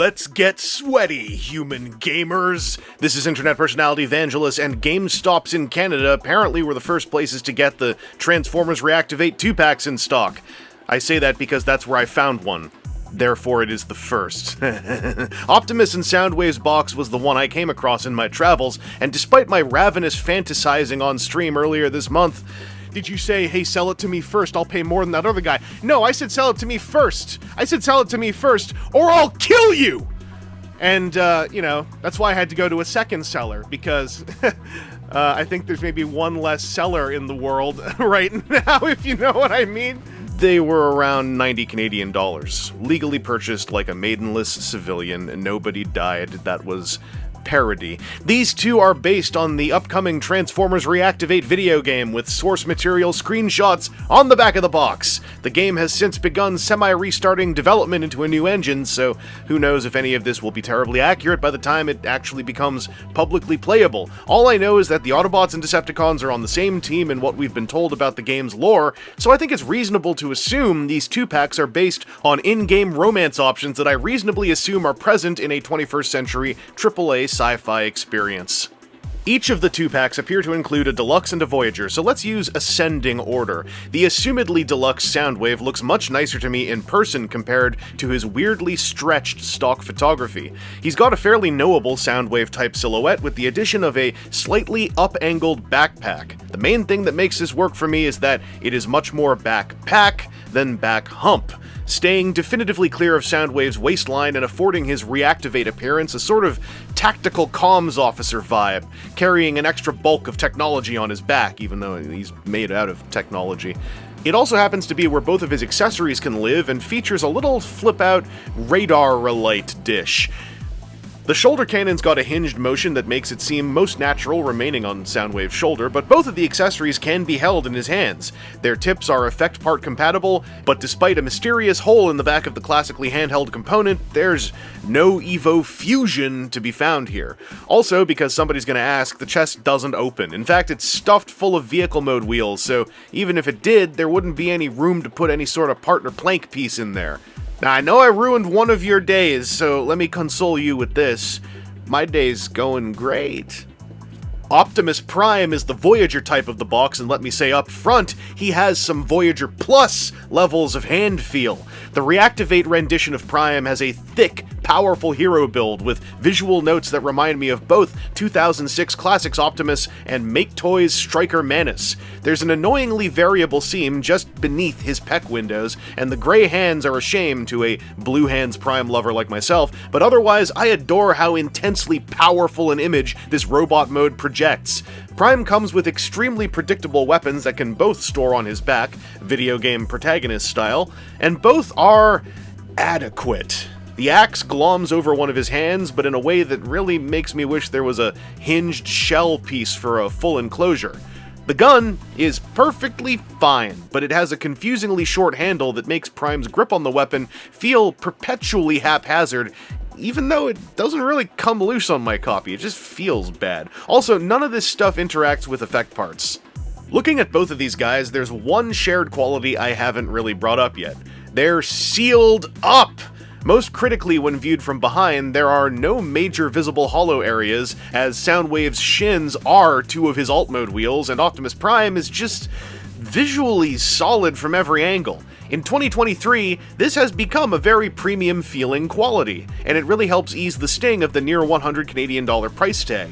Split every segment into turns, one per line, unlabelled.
Let's get sweaty, human gamers! This is internet personality Vangelus, and GameStops in Canada apparently were the first places to get the Transformers Reactivate 2-packs in stock. I say that because that's where I found one. Therefore, it is the first. Optimus and Soundwave's box was the one I came across in my travels, and despite my ravenous fantasizing on stream earlier this month, did you say, hey, sell it to me first, I'll pay more than that other guy? No, I said sell it to me first. I said sell it to me first, or I'll kill you! And, that's why I had to go to a second seller, because I think there's maybe one less seller in the world right now, if you know what I mean. They were around 90 Canadian dollars, legally purchased like a maidenless civilian, and nobody died. That was parody. These two are based on the upcoming Transformers Reactivate video game with source material screenshots on the back of the box. The game has since begun semi-restarting development into a new engine, so who knows if any of this will be terribly accurate by the time it actually becomes publicly playable. All I know is that the Autobots and Decepticons are on the same team in what we've been told about the game's lore, so I think it's reasonable to assume these 2-packs are based on in-game romance options that I reasonably assume are present in a 21st century AAA sci-fi experience. Each of the 2-packs appear to include a Deluxe and a Voyager, so let's use ascending order. The assumedly deluxe Soundwave looks much nicer to me in person compared to his weirdly stretched stock photography. He's got a fairly knowable Soundwave-type silhouette with the addition of a slightly up-angled backpack. The main thing that makes this work for me is that it is much more backpack than back hump, staying definitively clear of Soundwave's waistline and affording his Reactivate appearance a sort of tactical comms officer vibe, carrying an extra bulk of technology on his back, even though he's made out of technology. It also happens to be where both of his accessories can live and features a little flip-out radar-relite dish. The shoulder cannon's got a hinged motion that makes it seem most natural remaining on Soundwave's shoulder, but both of the accessories can be held in his hands. Their tips are effect part compatible, but despite a mysterious hole in the back of the classically handheld component, there's no Evo Fusion to be found here. Also, because somebody's gonna ask, the chest doesn't open. In fact, it's stuffed full of vehicle mode wheels, so even if it did, there wouldn't be any room to put any sort of partner plank piece in there. Now, I know I ruined one of your days, so let me console you with this. My day's going great. Optimus Prime is the Voyager type of the box, and let me say up front, he has some Voyager Plus levels of hand feel. The Reactivate rendition of Prime has a thick, powerful hero build with visual notes that remind me of both 2006 Classics Optimus and Make Toys Striker Manus. There's an annoyingly variable seam just beneath his pec windows, and the gray hands are a shame to a Blue Hands Prime lover like myself, but otherwise I adore how intensely powerful an image this robot mode projects. Prime comes with extremely predictable weapons that can both store on his back, video game protagonist style, and both are adequate. The axe gloms over one of his hands, but in a way that really makes me wish there was a hinged shell piece for a full enclosure. The gun is perfectly fine, but it has a confusingly short handle that makes Prime's grip on the weapon feel perpetually haphazard, even though it doesn't really come loose on my copy, it just feels bad. Also, none of this stuff interacts with effect parts. Looking at both of these guys, there's one shared quality I haven't really brought up yet. They're sealed up! Most critically, when viewed from behind, there are no major visible hollow areas, as Soundwave's shins are two of his alt mode wheels, and Optimus Prime is just visually solid from every angle. In 2023, this has become a very premium feeling quality, and it really helps ease the sting of the near 100 Canadian dollar price tag.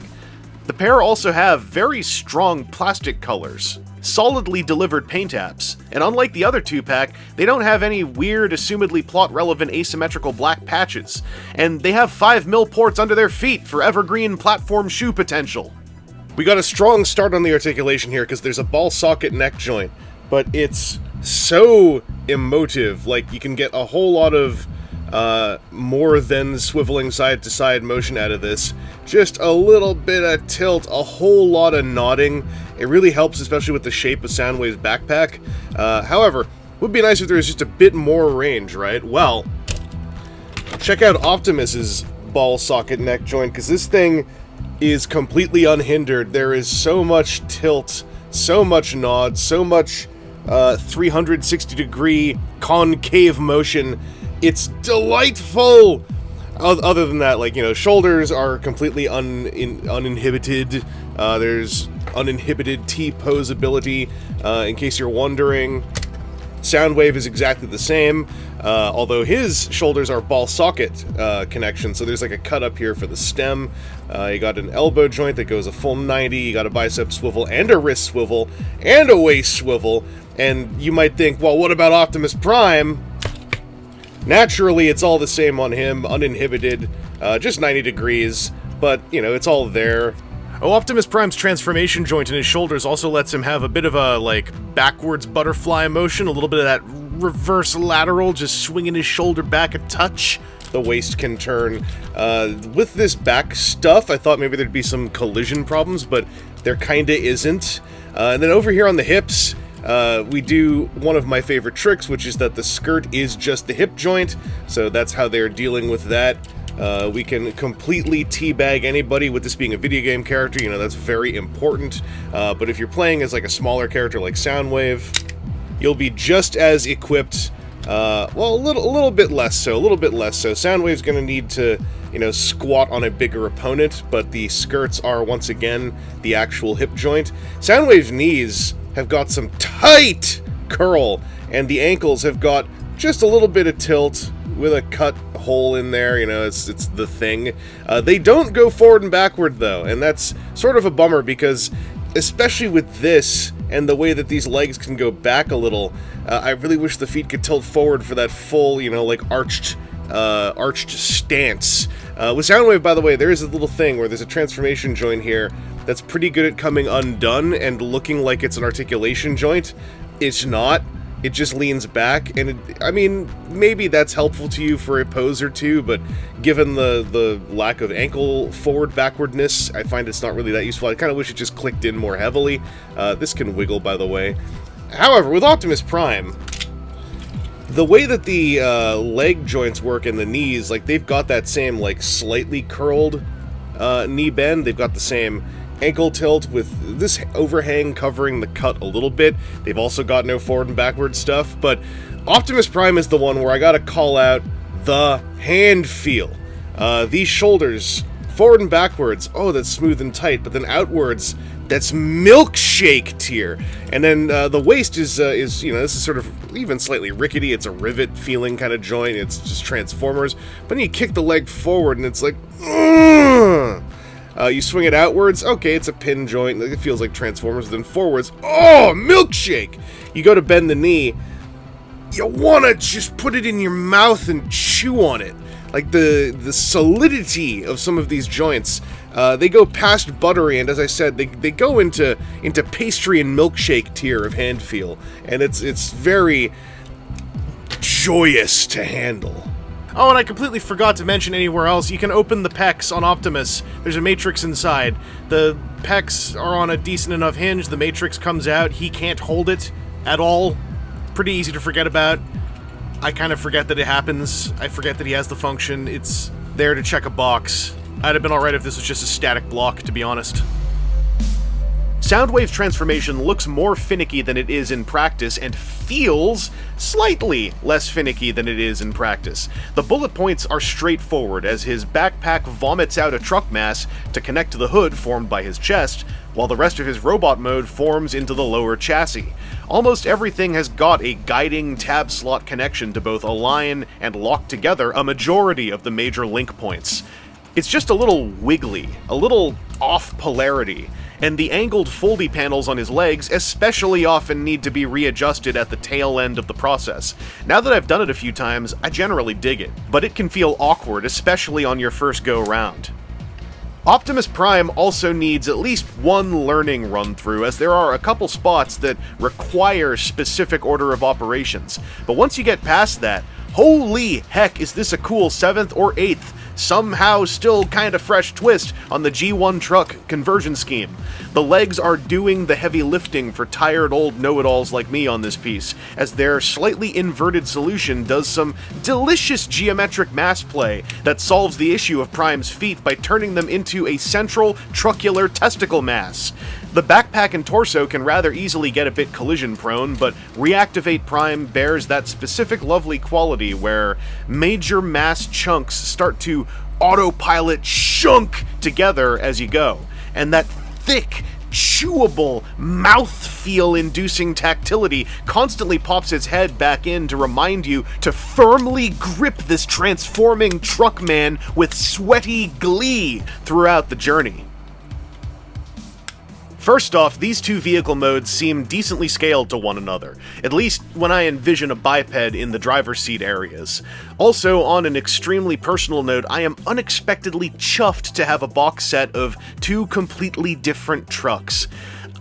The pair also have very strong plastic colors, solidly delivered paint apps, and unlike the other 2-pack, they don't have any weird, assumedly plot-relevant asymmetrical black patches, and they have 5mm ports under their feet for evergreen platform shoe potential. We got a strong start on the articulation here because there's a ball socket neck joint, but it's so emotive, like you can get a whole lot of more than swiveling side-to-side motion out of this. Just a little bit of tilt, a whole lot of nodding. It really helps, especially with the shape of Soundwave's backpack. However, would be nice if there was just a bit more range, right? Well, check out Optimus's ball socket neck joint, because this thing is completely unhindered. There is so much tilt, so much nod, so much 360-degree concave motion. It's delightful! Other than that, like, shoulders are completely uninhibited. There's uninhibited T-pose ability, in case you're wondering. Soundwave is exactly the same, although his shoulders are ball socket connection, so there's like a cut up here for the stem. You got an elbow joint that goes a full 90, you got a bicep swivel and a wrist swivel and a waist swivel, and you might think, well, what about Optimus Prime? Naturally, it's all the same on him, uninhibited, just 90 degrees, but, it's all there. Oh, Optimus Prime's transformation joint in his shoulders also lets him have a bit of a, like, backwards butterfly motion, a little bit of that reverse lateral, just swinging his shoulder back a touch. The waist can turn. With this back stuff, I thought maybe there'd be some collision problems, but there kinda isn't. And then over here on the hips, we do one of my favorite tricks, which is that the skirt is just the hip joint, so that's how they're dealing with that. We can completely teabag anybody with this being a video game character, that's very important. But if you're playing as like a smaller character like Soundwave, you'll be just as equipped, well, a little bit less so, Soundwave's gonna need to, squat on a bigger opponent, but the skirts are, once again, the actual hip joint. Soundwave's knees have got some tight curl, and the ankles have got just a little bit of tilt with a cut hole in there, it's the thing. They don't go forward and backward, though, and that's sort of a bummer, because especially with this and the way that these legs can go back a little, I really wish the feet could tilt forward for that full, like arched stance. With Soundwave, by the way, there is a little thing where there's a transformation joint here that's pretty good at coming undone and looking like it's an articulation joint. It's not. It just leans back, and maybe that's helpful to you for a pose or two, but given the lack of ankle forward-backwardness, I find it's not really that useful. I kind of wish it just clicked in more heavily. This can wiggle, by the way. However, with Optimus Prime, the way that the leg joints work in the knees, like, they've got that same, like, slightly curled knee bend. They've got the same ankle tilt with this overhang covering the cut a little bit. They've also got no forward and backward stuff, but Optimus Prime is the one where I gotta call out the hand feel. These shoulders, forward and backwards, oh, that's smooth and tight, but then outwards, that's milkshake tier. And then the waist is this is sort of even slightly rickety. It's a rivet feeling kind of joint. It's just Transformers. But then you kick the leg forward and it's like, ugh! You swing it outwards, okay, it's a pin joint, it feels like Transformers, then forwards, oh, milkshake! You go to bend the knee, you wanna just put it in your mouth and chew on it. Like, the solidity of some of these joints, they go past buttery, and as I said, they go into pastry and milkshake tier of hand feel, and it's very joyous to handle. Oh, and I completely forgot to mention anywhere else, you can open the pecs on Optimus. There's a matrix inside. The pecs are on a decent enough hinge, the matrix comes out, he can't hold it at all. Pretty easy to forget about. I kind of forget that it happens. I forget that he has the function. It's there to check a box. I'd have been alright if this was just a static block, to be honest. Soundwave's transformation looks more finicky than it is in practice, and feels slightly less finicky than it is in practice. The bullet points are straightforward, as his backpack vomits out a truck mass to connect to the hood formed by his chest, while the rest of his robot mode forms into the lower chassis. Almost everything has got a guiding tab slot connection to both align and lock together a majority of the major link points. It's just a little wiggly, a little off polarity, and the angled foldy panels on his legs especially often need to be readjusted at the tail end of the process. Now that I've done it a few times, I generally dig it, but it can feel awkward, especially on your first go-round. Optimus Prime also needs at least one learning run-through, as there are a couple spots that require specific order of operations, but once you get past that, holy heck, is this a cool 7th or 8th somehow still kinda fresh twist on the G1 truck conversion scheme. The legs are doing the heavy lifting for tired old know-it-alls like me on this piece, as their slightly inverted solution does some delicious geometric mass play that solves the issue of Prime's feet by turning them into a central trucular testicle mass. The backpack and torso can rather easily get a bit collision-prone, but Reactivate Prime bears that specific lovely quality where major mass chunks start to autopilot shunk together as you go, and that thick, chewable, mouthfeel-inducing tactility constantly pops its head back in to remind you to firmly grip this transforming truckman with sweaty glee throughout the journey. First off, these two vehicle modes seem decently scaled to one another, at least when I envision a biped in the driver's seat areas. Also, on an extremely personal note, I am unexpectedly chuffed to have a box set of two completely different trucks.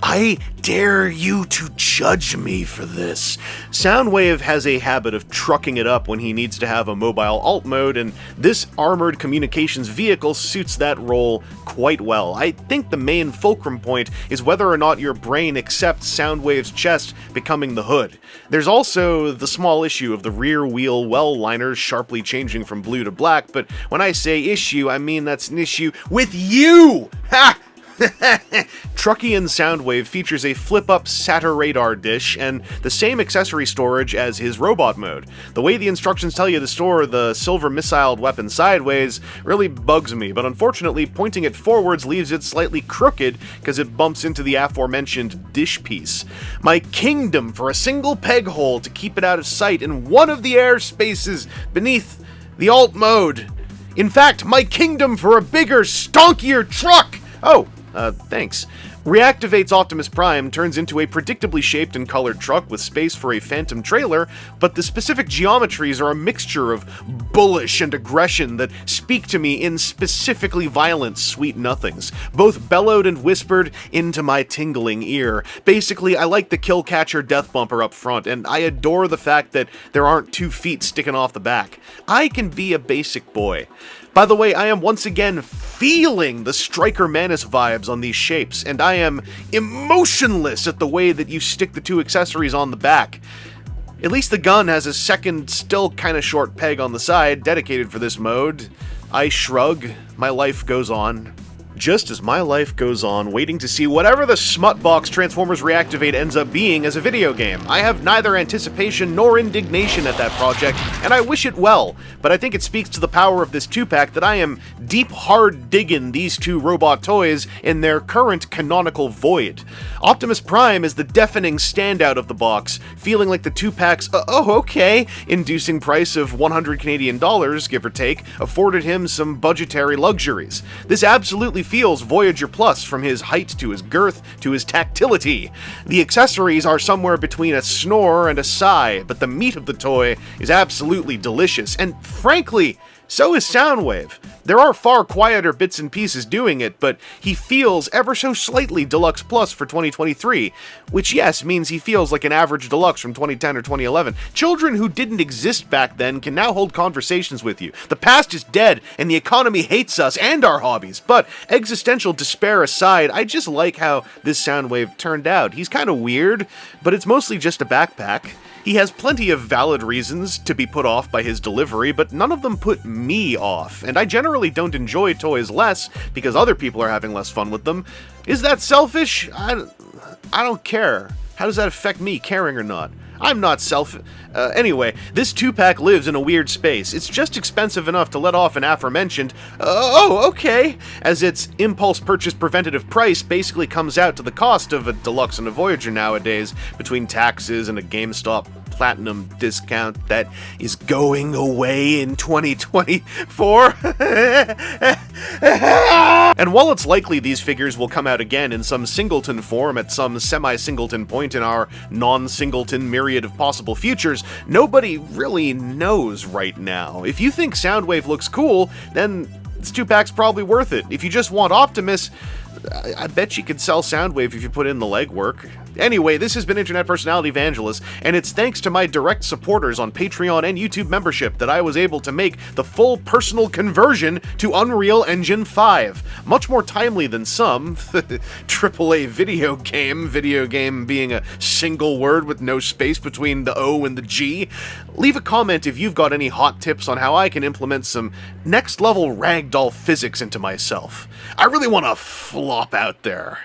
I dare you to judge me for this. Soundwave has a habit of trucking it up when he needs to have a mobile alt mode, and this armored communications vehicle suits that role quite well. I think the main fulcrum point is whether or not your brain accepts Soundwave's chest becoming the hood. There's also the small issue of the rear wheel well liners sharply changing from blue to black, but when I say issue, I mean that's an issue with you! Ha! Truckian Soundwave features a flip-up SATA radar dish and the same accessory storage as his robot mode. The way the instructions tell you to store the silver missiled weapon sideways really bugs me, but unfortunately pointing it forwards leaves it slightly crooked because it bumps into the aforementioned dish piece. My kingdom for a single peg hole to keep it out of sight in one of the airspaces beneath the alt mode. In fact, my kingdom for a bigger, stonkier truck! Oh, thanks. Reactivate's Optimus Prime turns into a predictably shaped and colored truck with space for a phantom trailer, but the specific geometries are a mixture of bullish and aggression that speak to me in specifically violent sweet nothings, both bellowed and whispered into my tingling ear. Basically, I like the kill catcher death bumper up front, and I adore the fact that there aren't 2 feet sticking off the back. I can be a basic boy. By the way, I am once again feeling the Striker Manus vibes on these shapes, and I am emotionless at the way that you stick the 2 accessories on the back. At least the gun has a second, still kinda short peg on the side, dedicated for this mode. I shrug. My life goes on. Just as my life goes on, waiting to see whatever the smutbox Transformers Reactivate ends up being as a video game. I have neither anticipation nor indignation at that project, and I wish it well, but I think it speaks to the power of this 2-pack that I am deep hard digging these 2 robot toys in their current canonical void. Optimus Prime is the deafening standout of the box, feeling like the 2-pack's inducing price of 100 Canadian dollars, give or take, afforded him some budgetary luxuries. This absolutely feels Voyager Plus, from his height to his girth to his tactility. The accessories are somewhere between a snore and a sigh, but the meat of the toy is absolutely delicious, and frankly, so is Soundwave. There are far quieter bits and pieces doing it, but he feels ever so slightly Deluxe Plus for 2023, which yes, means he feels like an average Deluxe from 2010 or 2011. Children who didn't exist back then can now hold conversations with you. The past is dead, and the economy hates us and our hobbies, but existential despair aside, I just like how this Soundwave turned out. He's kinda weird, but it's mostly just a backpack. He has plenty of valid reasons to be put off by his delivery, but none of them put me off, and I generally don't enjoy toys less because other people are having less fun with them. Is that selfish? I don't care. How does that affect me, caring or not? I'm not anyway, this 2-pack lives in a weird space. It's just expensive enough to let off an aforementioned, okay, as its impulse purchase preventative price basically comes out to the cost of a Deluxe and a Voyager nowadays, between taxes and a GameStop Platinum discount that is going away in 2024. And while it's likely these figures will come out again in some singleton form at some semi-singleton point in our non-singleton myriad of possible futures, nobody really knows right now. If you think Soundwave looks cool, then this 2-pack's probably worth it. If you just want Optimus, I bet you could sell Soundwave if you put in the legwork. Anyway, this has been Internet Personality Vangelus, and it's thanks to my direct supporters on Patreon and YouTube membership that I was able to make the full personal conversion to Unreal Engine 5. Much more timely than some. AAA video game being a single word with no space between the O and the G. Leave a comment if you've got any hot tips on how I can implement some next-level ragdoll physics into myself. I really want to flop out there.